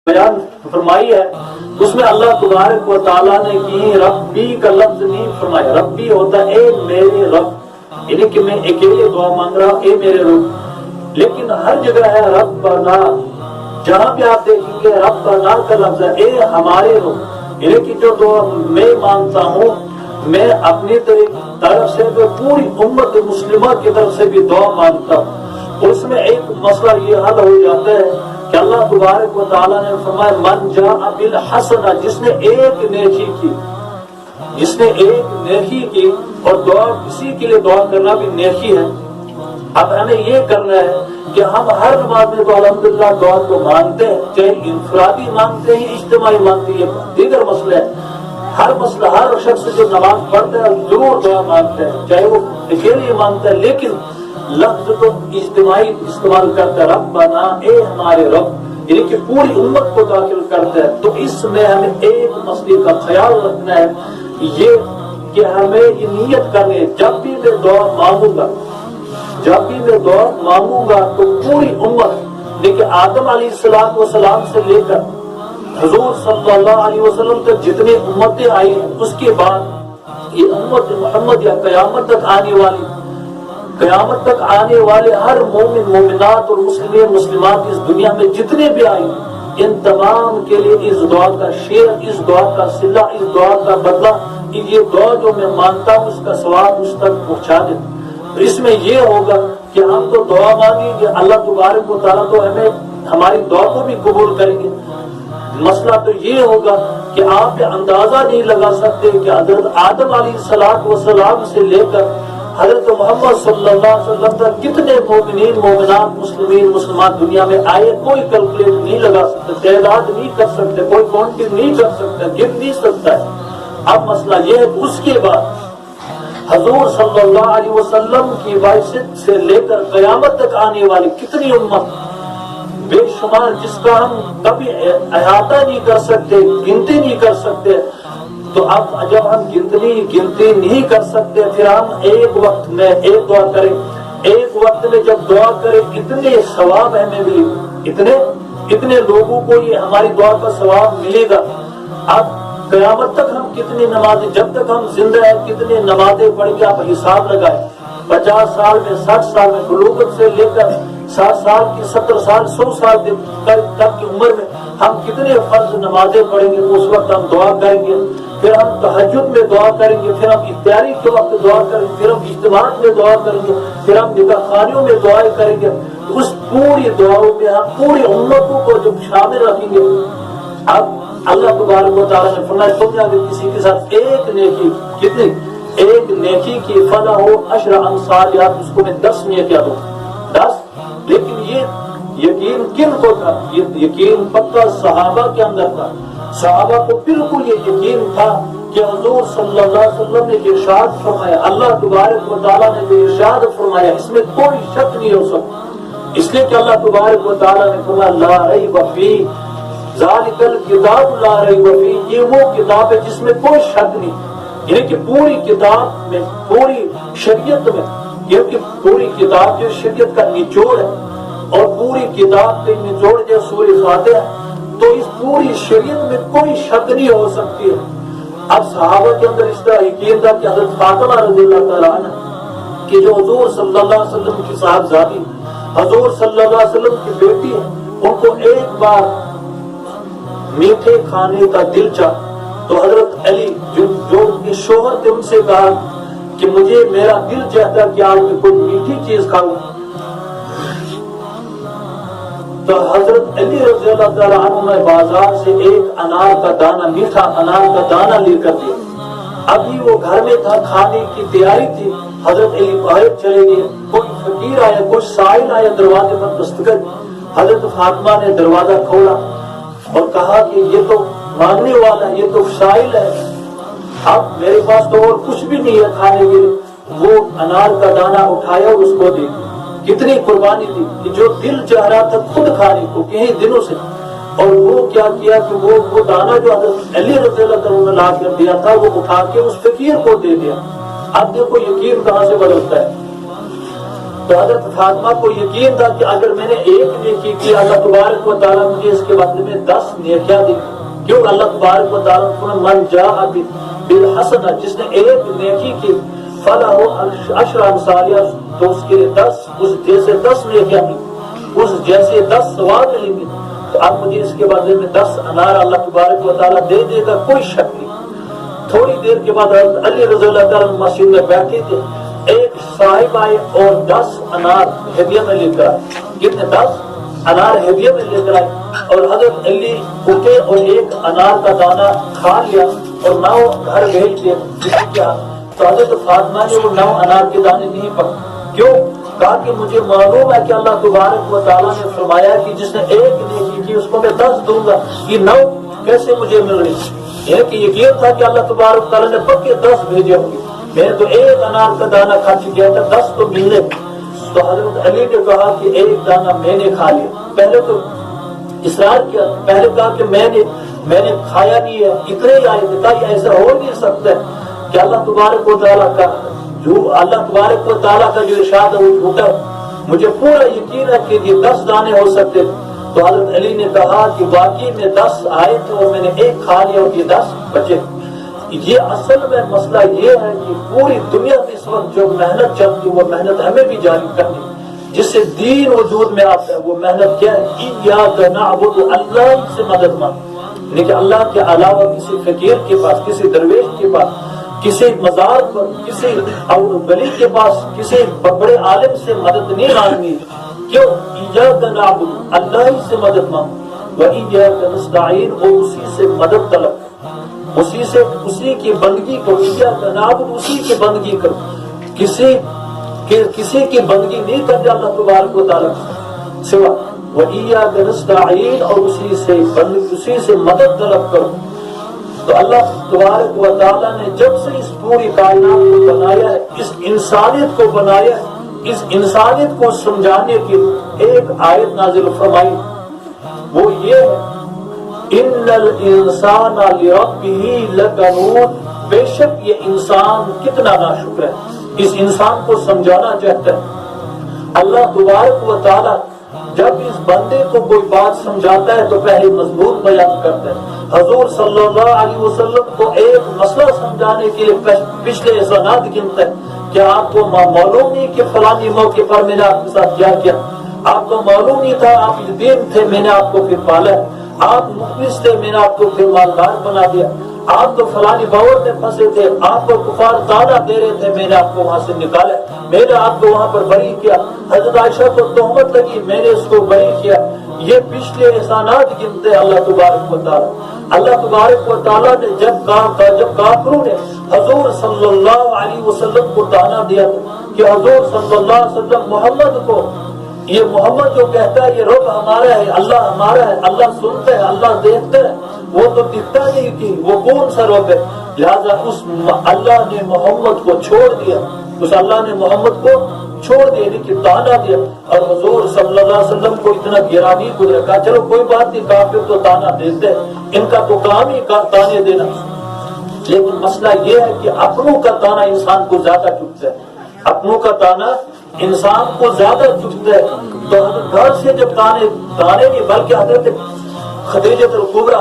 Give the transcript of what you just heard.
بیان فرمائی ہے اس میں اللہ تبارک و تعالیٰ نے کی ربی کا لفظ نہیں فرمایا. ربی ہوتا ہے اے میرے رب، یعنی کہ میں اکیلے دعا مانگ رہا ہوں اے میرے رب. لیکن ہر جگہ ہے ربنا، جہاں بھی آپ دیکھیں گے ربنا کا لفظ ہے اے ہمارے رب. یعنی کہ جو دعا میں مانگتا ہوں میں اپنی طرف سے پوری امت مسلمہ کی طرف سے بھی دعا مانگتا ہوں. اس میں ایک مسئلہ یہ حل ہو جاتا ہے کہ اللہ تبارک و تعالیٰ نے فرمایا من جاء بالحسنہ، جس نے ایک نیکی کی، جس نے ایک نیکی کی. اور دعا کسی کے لیے دعا کرنا بھی نیکی ہے. اب ہمیں یہ کرنا ہے کہ ہم ہر نماز میں تو الحمدللہ دعا کو مانگتے ہیں، چاہے انفرادی مانگتے ہیں اجتماعی مانگتے ہیں، دیگر مسئلہ ہے. ہر مسئلہ ہر شخص جو نماز پڑھتا ہے ضرور دعا مانگتا ہے، چاہے وہ اکیلے مانگتا ہے، لیکن لفظ تو اجتماعی استعمال کرتا ہے ربنا اے ہمارے رب، یعنی کہ پوری امت کو داخل کرتا ہے. تو اس میں ہمیں ایک مسئلے کا خیال رکھنا ہے، یہ کہ ہمیں یہ نیت کرنی ہے جب بھی میں دعا مانگوں گا، جب بھی میں دعا مانگوں گا تو پوری امت، لیکن آدم علیہ السلام سے لے کر حضور صلی اللہ علیہ وسلم تک جتنی امتیں آئی ہیں، اس کے بعد یہ امت محمد یا قیامت تک آنے والے ہر مومن مومنات اور مسلمین مسلمات اس دنیا میں جتنے بھی آئے ہیں، ان تمام کے لیے اس دعا کا شیئر، اس دعا کا صلہ، اس دعا کا بدلہ، یہ دعا جو میں مانگتا ہوں اس کا ثواب مجھ تک پہنچا دے. اس میں یہ ہوگا کہ ہم تو دعا مانگیں گے، اللہ تبارک و تعالیٰ تو ہمیں ہماری دعا کو بھی قبول کریں گے. مسئلہ تو یہ ہوگا کہ آپ اندازہ نہیں لگا سکتے کہ حضرت آدم علیہ السلام سے لے کر حضرت محمد صلی اللہ علیہ وسلم تک کتنے مومنین مومنات مسلمین مسلمان دنیا میں آئے، کوئی کیلکولیٹ نہیں لگا سکتے، تعداد نہیں کر سکتے، کوئی کاؤنٹنگ نہیں کر سکتا، گن نہیں سکتا ہے. اب مسئلہ یہ ہے اس کے بعد حضور صلی اللہ علیہ وسلم کی وراثت سے لے کر قیامت تک آنے والی کتنی امت بے شمار، جس کا ہم کبھی احاطہ نہیں کر سکتے، گنتی نہیں کر سکتے. تو اب جب ہم گنتی نہیں کر سکتے، پھر ہم ایک وقت میں ایک دعا کریں، ایک وقت میں جب دعا کریں اتنے ثواب ہمیں ملے، اتنے لوگوں کو یہ ہماری دعا کا ثواب ملے گا. اب قیامت تک ہم کتنی نمازیں، جب تک ہم زندہ ہیں کتنی نمازیں پڑھ کے آپ حساب لگائیں. 50 سال میں 60 سال میں بلوغت سے لے کر 60 سال کی 70 سال 100 سال تک کی عمر میں ہم کتنے فرض نمازیں پڑھیں گے. اس وقت ہم دعا کریں گے، پھر ہم تہجد میں دعا کریں گے، پھر ہم افطاری کے وقت دعا کریں گے، پھر ہم اجتماعات میں دعا کریں گے، پھر ہم نکاح خانیوں میں دعائیں کریں گے. اس پوری دعاؤں میں ہم پوری امتوں کو جب شامل رکھیں گے. اب اللہ تبارک و تعالیٰ نے فرمایا تم نے اگر کسی کے ساتھ ایک نیکی، کتنی ایک نیکی کی فلاح ہو 10 امثالها، اس کو میں 10 نیکیاں دوں، 10. لیکن یہ یقین کن کو تھا؟ یہ یقین پکا صحابہ کے اندر تھا. صحابہ کو بالکل یہ یقین تھا کہ حضور صلی اللہ علیہ وسلم نے ارشاد فرمایا، اللہ تبارک و تعالیٰ نے جو ارشاد فرمایا اس میں کوئی شک نہیں ہو سکتا. اس لیے کہ اللہ تبارک و تعالیٰ نے فرمایا لا ریب فیہ ذالک الکتاب لا ریب فیہ، یہ وہ کتاب ہے جس میں کوئی شک نہیں. یعنی کہ پوری کتاب میں، پوری شریعت میں، کیونکہ پوری کتاب جو شریعت کا نچوڑ ہے اور پوری کتاب کے نچوڑ جو سورہ فاتحہ ہے، تو اس پوری شریعت میں کوئی شک نہیں ہو سکتی ہے. اب صحابہ کے اندر اس طرح یقین تھا کہ حضرت فاطمہ رضی اللہ تعالیٰ عنہ کہ جو حضور صلی اللہ علیہ وسلم کی صاحبزادی، حضور صلی اللہ علیہ وسلم کی بیٹی ہے، ان کو ایک بار میٹھے کھانے کا دل چاہ تو حضرت علی جو شوہر تھے ان سے کہا کہ مجھے میرا دل چاہتا کہ آج میں کوئی میٹھی چیز کھاؤں. تو حضرت علی رضی اللہ تعالیٰ عنہ نے بازار سے ایک انار کا دانہ، میٹھا انار کا دانہ لے کر دیا. ابھی وہ گھر میں تھا، کھانے کی تیاری تھی، حضرت علی باہر چلے گئے. کوئی فقیر آیا، کوئی سائل آیا، دروازے پر دستک. حضرت فاطمہ نے دروازہ کھولا اور کہا کہ یہ تو مانگنے والا، یہ تو سائل ہے، اب میرے پاس تو اور کچھ بھی نہیں ہے کھانے کے لیے. وہ انار کا دانہ اٹھایا اور اس کو دے دیا. کتنی قربانی تھی کہ جو دل چاہ رہا تھا خود کھانے کو کئی دنوں سے، اور وہ کیا کیا کہ وہ دانہ جو حضرت علی رضی اللہ عنہ نے لا کر دیا تھا وہ اٹھا کے اس فقیر کو دے دیا. اب دیکھو یقین کہاں سے بدلتا ہے. تو حضرت فاطمہ کو یقین تھا کہ اگر میں نے ایک نیکی کی اللہ تبارک و تعالیٰ مجھے اس کے بدلے میں 10 نیکیاں دی. کیوں اللہ تبارک و تعالیٰ نے من جاء بالحسنہ، جس نے ایک نیکی کی فلہ عشر امثالہا، تو اس کے لیے 10 اس جیسے 10 نیکیاں ملیں، اس جیسے 10 ثواب ملیں گے. تو اب مجھے اس کے بدلے میں 10 انار اللہ تبارک و تعالیٰ دے دے گا، کوئی شک نہیں. تھوڑی دیر کے بعد علی رضی اللہ تعالیٰ مسجد میں بیٹھے تھے، ایک صاحب آئے اور 10 انار ہدیہ میں لے کر آئے. کتنے؟ 10 انار ہدیہ میں لے کر آئے. اور حضرت علی اٹھے اور ایک انار کا دانہ کھا لیا اور 9 گھر بھیج دیا. کیا؟ تو حضرت فاطمہ نے وہ 9 انار کے دانے نہیں پکے. کیوں؟ کہا کہ مجھے معلوم ہے کہ اللہ تبارک و تعالیٰ نے فرمایا کہ جس نے ایک نیکی کی اس کو میں 10 دوں گا. یہ 9 کیسے مجھے مل رہی؟ یہ کہ یقین تھا کہ اللہ تبارک و تعالیٰ نے پکے 10 بھیجے ہوں گے. میں تو ایک انار کا دانہ کھا چکا تھا، 10 تو ملنے. تو حضرت علی نے کہا کہ ایک دانہ میں نے کھا لیا. پہلے تو اصرار کیا، پہلے کہا کہ میں نے کھایا نہیں ہے، اتنے ہی آئے تھے. کہا ایسا ہو نہیں سکتا ہے کہ اللہ تبارک و تعالیٰ کا جو ارشاد ہے وہ جھوٹا. مجھے پورا یقین ہے کہ یہ 10 دانے ہو سکتے. تو حضرت علی نے کہا کہ واقعی میں 10 آئے تھے اور میں نے ایک کھا لیا اور یہ 10 بچے. یہ اصل میں مسئلہ یہ ہے کہ پوری دنیا میں اس وقت جو محنت چلتی ہے وہ محنت ہمیں بھی جاری کرنی، جس سے دین وجود میں آتا ہے. وہ محنت کیا ہے؟ ایاک نعبد، اللہ سے مدد مانگ. لیکن اللہ کے علاوہ کسی فقیر کے پاس، کسی درویش کے پاس، کسی مزار پر، کسی ولی کے پاس، کسی بڑے عالم سے مدد نہیں مانگنی. کیوں؟ ایاک نعبد، اللہ ہی سے مدد مانگ، و ایاک نستعین، اور اسی سے مدد طلب، اسی کی بندگی کرو. ایاک نعبد، اسی کی بندگی کرو. کسی کی بندگی نہیں کرتے اللہ تبارک و تعالیٰ سوا. وَإِيَّاكَ نَسْتَعِينُ، اور اسی سے مدد طلب کرو. تو اللہ تبارک و تعالیٰ نے جب سے اس پوری کائنات کو بنایا ہے، اس انسانیت کو بنایا ہے، اس انسانیت کو سمجھانے کی ایک آیت نازل فرمائی. وہ یہ ہے، اِنَّ الْإِنسَانَ لِرَبِّهِ لَكَنُودٌ، بے شک یہ انسان کتنا ناشکر ہے. اس انسان کو سمجھانا چاہتا ہے. اللہ تبارک و تعالیٰ جب اس بندے کو کوئی بات سمجھاتا ہے تو پہلے مضمون بیان کرتا ہے. حضور صلی اللہ علیہ وسلم کو ایک مسئلہ سمجھانے کے لیے پچھلے احسانات گنتا ہے کہ آپ کو معلوم نہیں کہ فلانی موقع پر میں نے آپ کے ساتھ کیا کیا. آپ کو معلوم نہیں تھا، آپ یتیم تھے، میں نے آپ کو پھر پالا. آپ مخلص تھے، میں نے آپ کو پھر مالدار بنا دیا. آپ تو فلانی باور میں پھنسے تھے، آپ کو کفار تانا دے رہے تھے، میں نے آپ کو وہاں سے نکالا، میں نے آپ کو وہاں پر بری کیا. حضرت عائشہ کو تہمت لگی، میں نے اس کو بری کیا. یہ پچھلے احسانات گنتے ہیں اللہ تبارک و تعالیٰ. اللہ تبارک و تعالیٰ نے جب کافروں نے حضور صلی اللہ علیہ وسلم کو تانا دیا کہ حضور صلی اللہ علیہ وسلم محمد کو، یہ محمد جو کہتا ہے یہ رب ہمارا ہے، اللہ ہمارا ہے، اللہ سنتا ہے، اللہ دیکھتا ہے، وہ تو دکھتا نہیں کہ وہ کون سا رب ہے. لہذا اس اللہ نے محمد کو چھوڑ دیا، اس اللہ نے محمد کو چھوڑ دینے کی تانا دیا. اور حضور صلی اللہ علیہ وسلم کو اتنا گرا نہیں گزرا. کہا چلو کوئی بات نہیں، کافر تو تانا دیتے ہیں، ان کا تو کام ہی تانے دینا. لیکن مسئلہ یہ ہے کہ اپنوں کا تانا انسان کو زیادہ چبھتا ہے، اپنوں کا تانا انسان کو زیادہ چبھتا ہے. تو گھر سے جب تانے نہیں بلکہ حضرت خدیجہ الکبریٰ